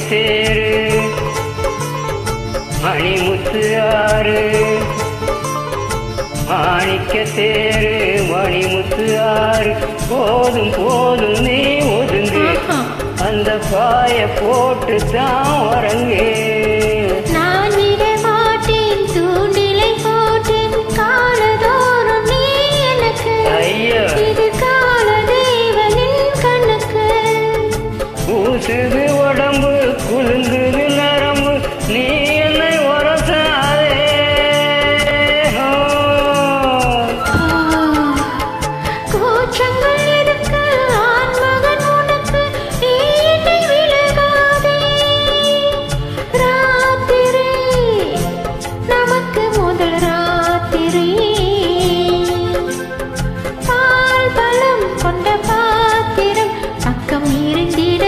தேரு மணிமுத்து ஆறு மாணிக்க தேரு மணிமுத்து ஆறு போதும் போதும் நீ ஒதுங்கு அந்த பாய போட்டு தான் உறங்கு கூசுது உடம்பு குலுங்குது நரம்பு நீ என்னை உரசாதே கோச்சங்கள் இருக்கு ஆண்மகன் உனக்கு நீ என்னை விலகாதே ராத்திரி நமக்கு முதல் ராத்திரி பால் பலம் கொண்ட பாத்திரம் பக்கம் இருந்திட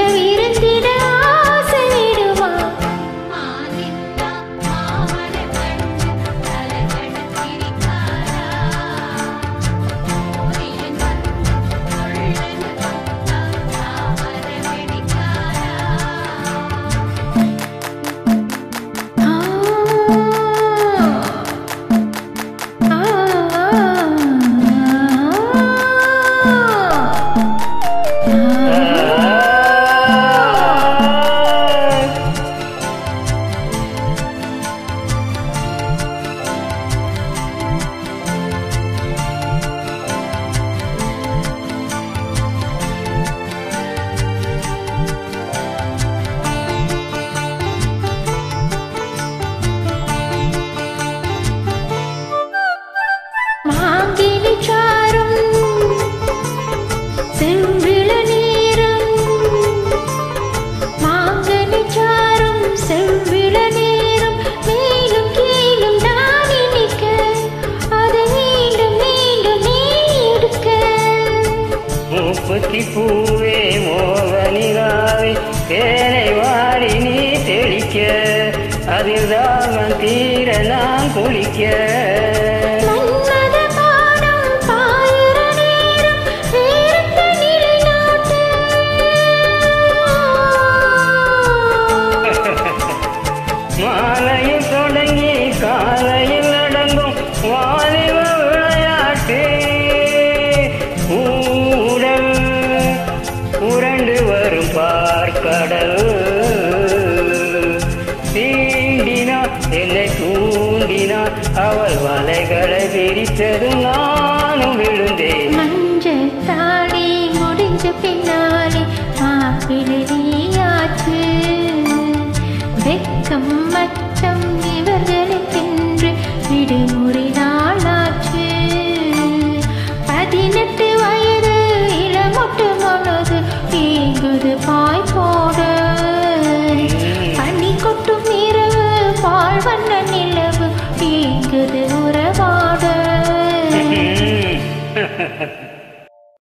மூக்குத்தி பூவே மோகனிலாவே தேனை வாரி நீ தெளிக்க அதில் தாகம் தீர நான் குளிக்க மாலையில் தொடங்கி காலையில் அடங்கும் வாலிப விளையாட்டு ஊடல் உரண்டு வரும் பார்க்கடல் தீண்டினார் என்னை தூண்டினார் அவள் வலைகளை விரித்ததும் நானும் விழுந்தேன் மஞ்சள் தாடி முடிஞ்ச பின்னாலே மாப்பிள்ளையாச்சு வெக்கம் மச்சம் இவர்களுக்கென்று விடுமுறை நாளாச்சு 18 வயது இளமொட்டு மனது ஏங்குது பாய் போட பனி கொட்டும் இரவு பால் வண்ண நிலவு ஏங்குது உறவாட